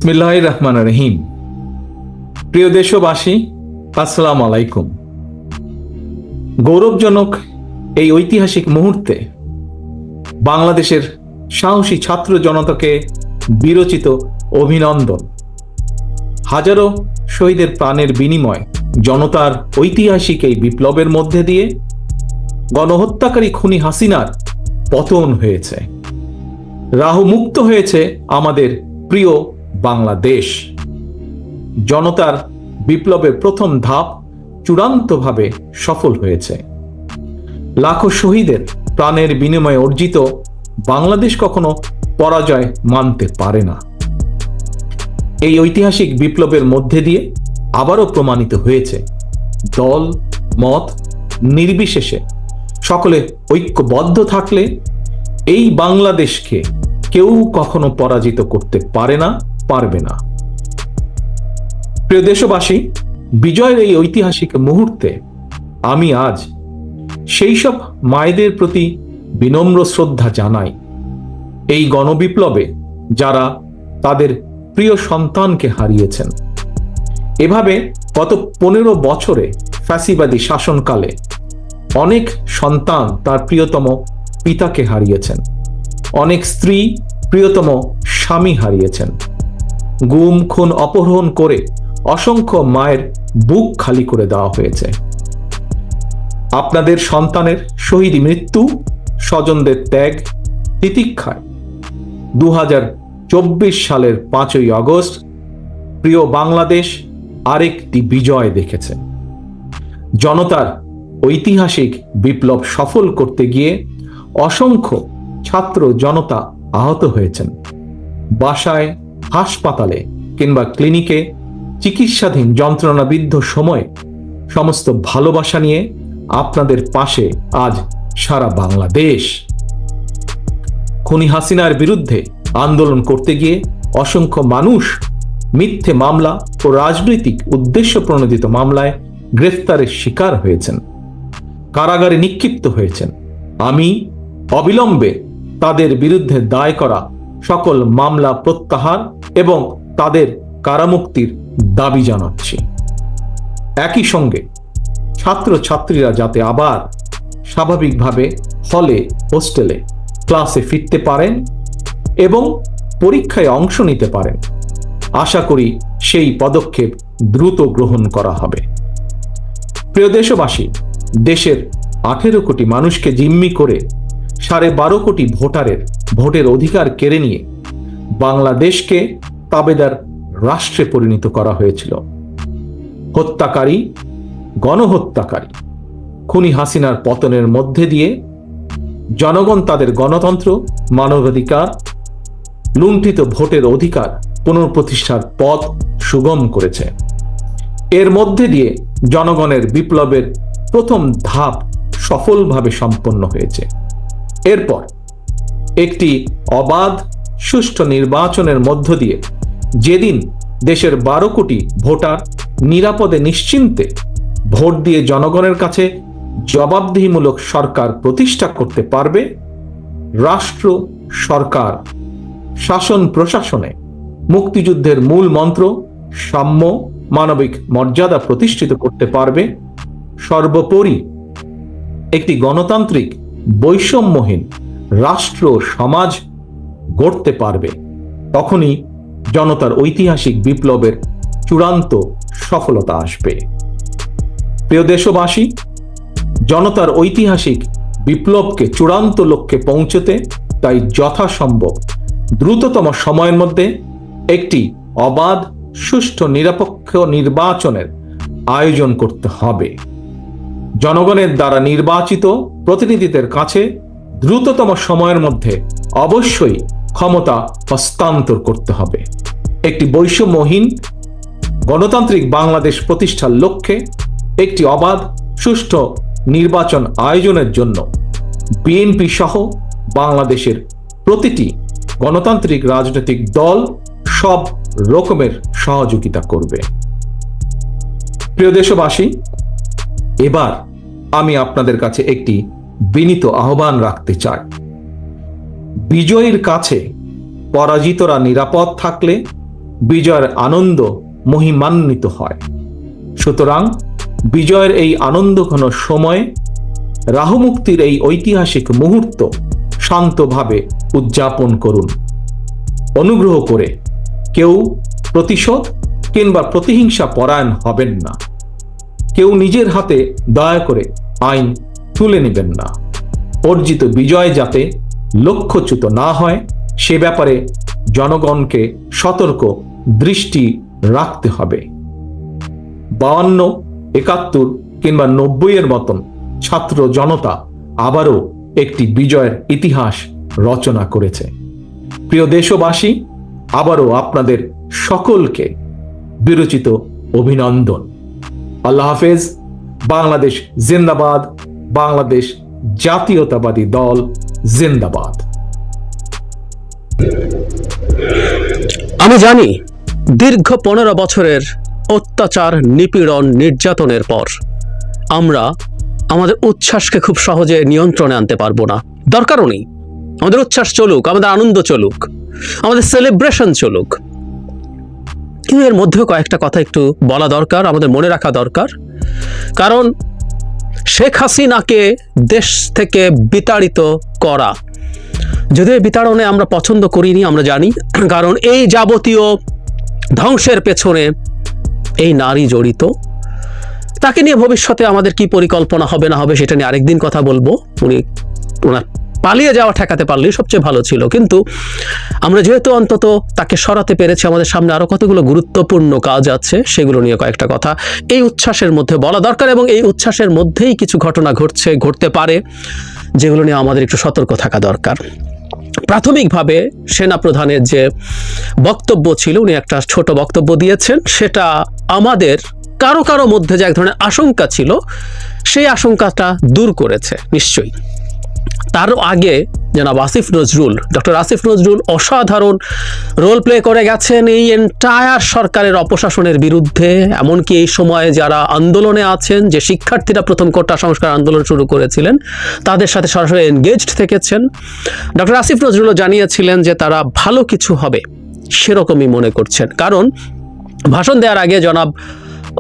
বিসমিল্লাহির রহমানির রহিম। প্রিয় দেশবাসী, আসসালামু আলাইকুম। গৌরবজনক এই ঐতিহাসিক মুহূর্তে বাংলাদেশের সাহসী ছাত্র জনতাকে বিরচিত অভিনন্দন। হাজারো শহীদের প্রাণের বিনিময় জনতার ঐতিহাসিক এই বিপ্লবের মধ্যে দিয়ে গণহত্যাকারী খুনি হাসিনার পতন হয়েছে, রাহুমুক্ত হয়েছে আমাদের প্রিয় বাংলাদেশ। জনতার বিপ্লবের প্রথম ধাপ চূড়ান্তভাবে সফল হয়েছে। লাখো শহীদের প্রাণের বিনিময়ে অর্জিত বাংলাদেশ কখনো পরাজয় মানতে পারে না। এই ঐতিহাসিক বিপ্লবের মধ্যে দিয়ে আবারও প্রমাণিত হয়েছে, দল মত নির্বিশেষে সকলে ঐক্যবদ্ধ থাকলে এই বাংলাদেশকে কেউ কখনো পরাজিত করতে পারে না, পারবে না। প্রিয় দেশবাসী, বিজয়ের এই ঐতিহাসিক মুহূর্তে আমি আজ সেই সব মায়েদের প্রতি বিনম্র শ্রদ্ধা জানাই, এই গণবিপ্লবে যারা তাদের প্রিয় সন্তানকে হারিয়েছেন। এভাবে গত 15 বছরে ফ্যাসিবাদী শাসনকালে অনেক সন্তান তার প্রিয়তম পিতাকে হারিয়েছেন, অনেক স্ত্রী প্রিয়তম স্বামী হারিয়েছেন, গুম খুন অপহরণ করে অসংখ্য মায়ের বুক খালি করে দেওয়া হয়েছে। আপনাদের সন্তানের শহীদ মৃত্যু, স্বজনদের ত্যাগ তিতিক্ষায় 2024 সালের 5ই আগস্ট প্রিয় বাংলাদেশ আরেকটি বিজয় দেখেছে। জনতার ঐতিহাসিক বিপ্লব সফল করতে গিয়ে অসংখ্য ছাত্র জনতা আহত হয়েছেন। বাসায়, হাসপাতালে কিংবা ক্লিনিকে চিকিৎসাধীন যন্ত্রণাবিদ্ধ সময়ে সমস্ত ভালোবাসা নিয়ে আপনাদের পাশে আজ সারা বাংলাদেশ। খুনি হাসিনার বিরুদ্ধে আন্দোলন করতে গিয়ে অসংখ্য মানুষ মিথ্যে মামলা ও রাজনৈতিক উদ্দেশ্য প্রণোদিত মামলায় গ্রেফতারের শিকার হয়েছেন, কারাগারে নিক্ষিপ্ত হয়েছেন। আমি অবিলম্বে তাদের বিরুদ্ধে দায় করা সকল মামলা প্রত্যাহার এবং তাদের কারামুক্তির দাবি জানাচ্ছি। একই সঙ্গে ছাত্রছাত্রীরা যাতে আবার স্বাভাবিকভাবে হলে, হোস্টেলে, ক্লাসে ফিরতে পারেন এবং পরীক্ষায় অংশ নিতে পারেন, আশা করি সেই পদক্ষেপ দ্রুত গ্রহণ করা হবে। প্রিয় দেশবাসী, দেশের 18 কোটি মানুষকে জিম্মি করে 12.5 কোটি ভোটারের ভোটের অধিকার কেড়ে নিয়ে বাংলাদেশকে তাবেদার রাষ্ট্রে পরিণত করা হয়েছিল। হত্যাকারী, গণহত্যাকারী খুনি হাসিনার পতনের মধ্যে দিয়ে জনগণ তাদের গণতন্ত্র, মানবাধিকার, লুণ্ঠিত ভোটের অধিকার পুনঃপ্রতিষ্ঠার পথ সুগম করেছে। এর মধ্যে দিয়ে জনগণের বিপ্লবের প্রথম ধাপ সফলভাবে সম্পন্ন হয়েছে। এরপর একটি অবাধ সুষ্ঠু নির্বাচনের মধ্য দিয়ে যেদিন দেশের 12 কোটি ভোটার নিরাপদে নিশ্চিন্তে ভোট দিয়ে জনগণের কাছে জবাবদিহিমূলক সরকার প্রতিষ্ঠা করতে পারবে, রাষ্ট্র, সরকার, শাসন প্রশাসনে মুক্তিযুদ্ধের মূল মন্ত্র সাম্য, মানবিক মর্যাদা প্রতিষ্ঠিত করতে পারবে, সর্বোপরি একটি গণতান্ত্রিক বৈষম্যহীন রাষ্ট্র সমাজ গড়তে পারবে, তখনই জনতার ঐতিহাসিক বিপ্লবের চূড়ান্ত সফলতা আসবে। প্রিয় দেশবাসী, জনতার ঐতিহাসিক বিপ্লবকে চূড়ান্ত লক্ষ্যে পৌঁছতে তাই যথাসম্ভব দ্রুততম সময়ের মধ্যে একটি অবাধ, সুষ্ঠু, নিরপেক্ষ নির্বাচনের আয়োজন করতে হবে। জনগণের দ্বারা নির্বাচিত প্রতিনিধিদের কাছে দ্রুততম সময়ের মধ্যে অবশ্যই ক্ষমতা হস্তান্তর করতে হবে। একটি বৈষম্যহীন গণতান্ত্রিক বাংলাদেশ প্রতিষ্ঠার লক্ষ্যে একটি অবাধ, সুষ্ঠু নির্বাচন আয়োজনের জন্য বিএনপি সহ বাংলাদেশের প্রতিটি গণতান্ত্রিক রাজনৈতিক দল সব রকমের সহযোগিতা করবে। প্রিয় দেশবাসী, এবার আমি আপনাদের কাছে একটি বিনীত আহ্বান রাখতে চাই। বিজয়ীর কাছে পরাজিতরা নিরাপদ থাকলে বিজয়ের আনন্দ মহিমান্বিত হয়। সুতরাং বিজয়ের এই আনন্দঘন সময়ে রাহুমুক্তির এই ঐতিহাসিক মুহূর্ত শান্তভাবে উদযাপন করুন। অনুগ্রহ করে কেউ প্রতিশোধ কিংবা প্রতিহিংসা পরায়ণ হবেন না। কেউ নিজের হাতে দয়া করে আইন তুলে নেবেন না। অর্জিত বিজয় যাতে লক্ষ্যচ্যুত না হয় সে ব্যাপারে জনগণকে সতর্ক দৃষ্টি রাখতে হবে। 52, 71 কিংবা 90 মতন ছাত্র জনতা আবারও একটি বিজয়ের ইতিহাস রচনা করেছে। প্রিয় দেশবাসী, আবারও আপনাদের সকলকে বিরচিত অভিনন্দন। আল্লাহ হাফেজ। বাংলাদেশ জিন্দাবাদ। বাংলাদেশ জাতীয়তাবাদী দল জিন্দাবাদ। আমি জানি দীর্ঘ 15 বছরের অত্যাচার, নিপীড়ন, নির্যাতনের পর আমরা আমাদের উচ্ছ্বাসকে খুব সহজে নিয়ন্ত্রণে আনতে পারবো না। দরকারও নেই। আমাদের উচ্ছ্বাস চলুক, আমাদের আনন্দ চলুক, আমাদের সেলিব্রেশন চলুক, কিন্তু এর মধ্যেও কয়েকটা কথা একটু বলা দরকার, আমাদের মনে রাখা দরকার। কারণ শেখ হাসিনাকে দেশ থেকে বিতাড়িত করা, যদিও বিতাড়নে আমরা পছন্দ করিনি, আমরা জানি, কারণ এই যাবতীয় ধ্বংসের পেছনে এই নারী জড়িত। তাকে নিয়ে ভবিষ্যতে আমাদের কি পরিকল্পনা হবে না হবে সেটা নিয়ে আরেকদিন কথা বলবো। ওনার পালিয়ে যাওয়া ঠেকাতে পারলেই সবচেয়ে ভালো ছিল, কিন্তু আমরা যেহেতু অন্তত তাকে সরাতে পেরেছি, আমাদের সামনে আরো কতগুলো গুরুত্বপূর্ণ কাজ আছে, সেগুলো নিয়ে কয়েকটা কথা এই উচ্ছ্বাসের মধ্যে বলা দরকার। এবং এই উচ্ছ্বাসের মধ্যেই কিছু ঘটনা ঘটতে পারে যেগুলো নিয়ে আমাদের একটু সতর্ক থাকা দরকার। প্রাথমিকভাবে সেনাপ্রধানের যে বক্তব্য ছিল, উনি একটা ছোট বক্তব্য দিয়েছেন, সেটা আমাদের কারো কারো মধ্যে যে এক ধরনের আশঙ্কা ছিল সেই আশঙ্কাটা দূর করেছে নিশ্চয়ই। তার আগে জনাব আসিফ নজরুল, ডক্টর আসিফ নজরুল অসাধারণ রোল প্লে করে গেছেন এই এন্টায়ার সরকারের অপশাসনের বিরুদ্ধে। এমনকি এই সময়ে যারা আন্দোলনে আছেন, যে শিক্ষার্থীরা প্রথম কোটা সংস্কার আন্দোলন শুরু করেছিলেন, তাদের সাথে সরাসরি এনগেজড থেকেছেন। ডক্টর আসিফ নজরুলও জানিয়েছিলেন যে তারা ভালো কিছু হবে সেরকমই মনে করছেন। কারণ ভাষণ দেওয়ার আগে জনাব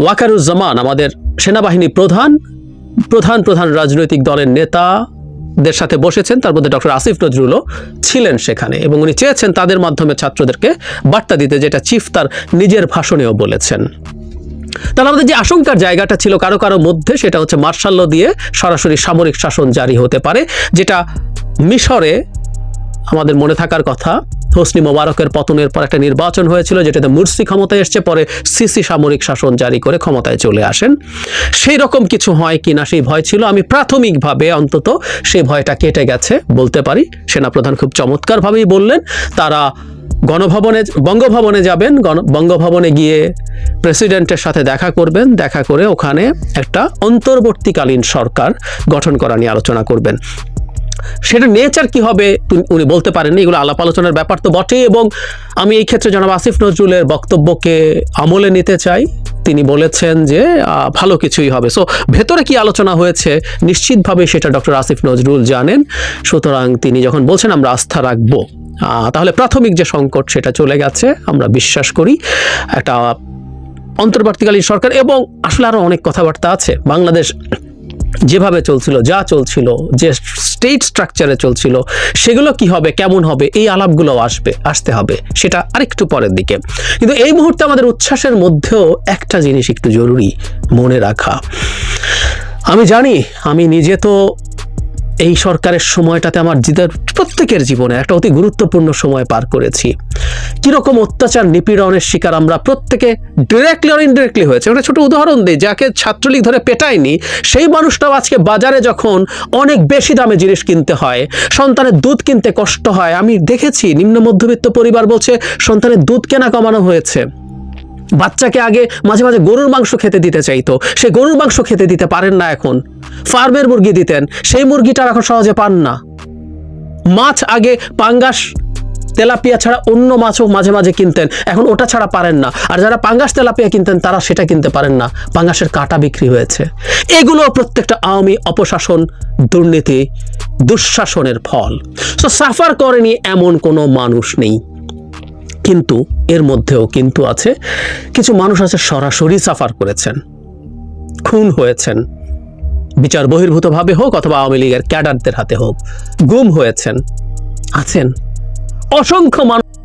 ওয়াকারুজ্জামান, আমাদের সেনাবাহিনী প্রধান রাজনৈতিক দলের নেতাদের সাথে বসেছেন, তার মধ্যে ডক্টর আসিফ নজরুলও ছিলেন সেখানে, এবং উনি চেয়েছেন তাদের মাধ্যমে ছাত্রদেরকে বার্তা দিতে, যেটা চিফ তার নিজের ভাষণেও বলেছেন। তাহলে আমাদের যে আশঙ্কার জায়গাটা ছিল কারো কারো মধ্যে, সেটা হচ্ছে মার্শাল ল দিয়ে সরাসরি সামরিক শাসন জারি হতে পারে, যেটা মিশরে আমাদের মনে থাকার কথা। হোসনি মোবারকের পতনের পর একটা নির্বাচন হয়েছিল যেটাতে মুরসি ক্ষমতায় এসছে, পরে সিসি সামরিক শাসন জারি করে ক্ষমতায় চলে আসেন। সেই রকম কিছু হয় কিনা সেই ভয় ছিল। আমি প্রাথমিকভাবে অন্তত সেই ভয়টা কেটে গেছে বলতে পারি। সেনাপ্রধান খুব চমৎকারভাবেই বললেন তারা বঙ্গভবনে যাবেন, বঙ্গভবনে গিয়ে প্রেসিডেন্টের সাথে দেখা করবেন, দেখা করে ওখানে একটা অন্তর্বর্তীকালীন সরকার গঠন করা নিয়ে আলোচনা করবেন। সেটা নেচার কি হবে উনি বলতে পারেননি, এগুলো আলাপ আলোচনার ব্যাপার তো বটেই। এবং আমি এই ক্ষেত্রে জনাব আসিফ নজরুলের বক্তব্যকে আমলে নিতে চাই। তিনি বলেছেন যে ভালো কিছুই হবে। সো ভেতরে কি আলোচনা হয়েছে নিশ্চিতভাবে সেটা ডক্টর আসিফ নজরুল জানেন। সুতরাং তিনি যখন বলছেন আমরা আস্থা রাখবো, তাহলে প্রাথমিক যে সংকট সেটা চলে গেছে আমরা বিশ্বাস করি। একটা অন্তর্বর্তীকালীন সরকার, এবং আসলে আরো অনেক কথাবার্তা আছে। বাংলাদেশ যেভাবে চলছিল, যা চলছিল, যে স্টেট স্ট্রাকচারে চলছিল, সেগুলো কি হবে, কেমন হবে, এই আলাপগুলো আসতে হবে, সেটা আরেকটু পরের দিকে। কিন্তু এই মুহূর্তে আমাদের উচ্ছ্বাসের মধ্যেও একটা জিনিস একটু জরুরি মনে রাখা। আমি জানি আমি নিজে তো এই সরকারের সময়টাতে আমার প্রত্যেকের জীবনে একটা অতি গুরুত্বপূর্ণ সময় পার করেছি। কিরকম অত্যাচার, নিপীড়নের শিকার আমরা প্রত্যেকে ডিরেক্টলি আর ইনডিরেক্টলি হয়েছে। একটা ছোট উদাহরণ দিই, যাকে ছাত্রলীগ ধরে পেটায়নি সেই মানুষটাও আজকে বাজারে যখন অনেক বেশি দামে জিনিস কিনতে হয়, সন্তানের দুধ কিনতে কষ্ট হয়। আমি দেখেছি নিম্ন মধ্যবিত্ত পরিবার বলছে সন্তানের দুধ কেনা কমানো হয়েছে। বাচ্চাকে আগে মাঝে মাঝে গরুর মাংস খেতে দিতে চাইতো, সে গরুর মাংস খেতে দিতে পারেন না, এখন ফার্মের মুরগি দিতেন, সেই মুরগিটা এখন সহজে পান না। মাছ আগে পাঙ্গাস তেলাপিয়া ছাড়া অন্য মাছও মাঝে মাঝে কিনতেন, এখন ওটা ছাড়া পারেন না। আর যারা পাঙ্গাস তেলাপিয়া কিনতেন তারা সেটা কিনতে পারেন না, পাঙ্গাসের কাঁটা বিক্রি হয়েছে। এগুলো প্রত্যেকটা আওয়ামী অপশাসন, দুর্নীতি, দুঃশাসনের ফল। তো সাফার করেনি এমন কোনো মানুষ নেই। কিন্তু এর মধ্যেও কিন্তু আছে, কিছু মানুষ আছে সরাসরি সাফার করেছেন, খুন হয়েছেন, বিচার বহির্ভূতভাবে হোক অথবা আওয়ামী লীগের ক্যাডারদের হাতে হোক, গুম হয়েছেন, আছেন অসংখ্য মানুষ।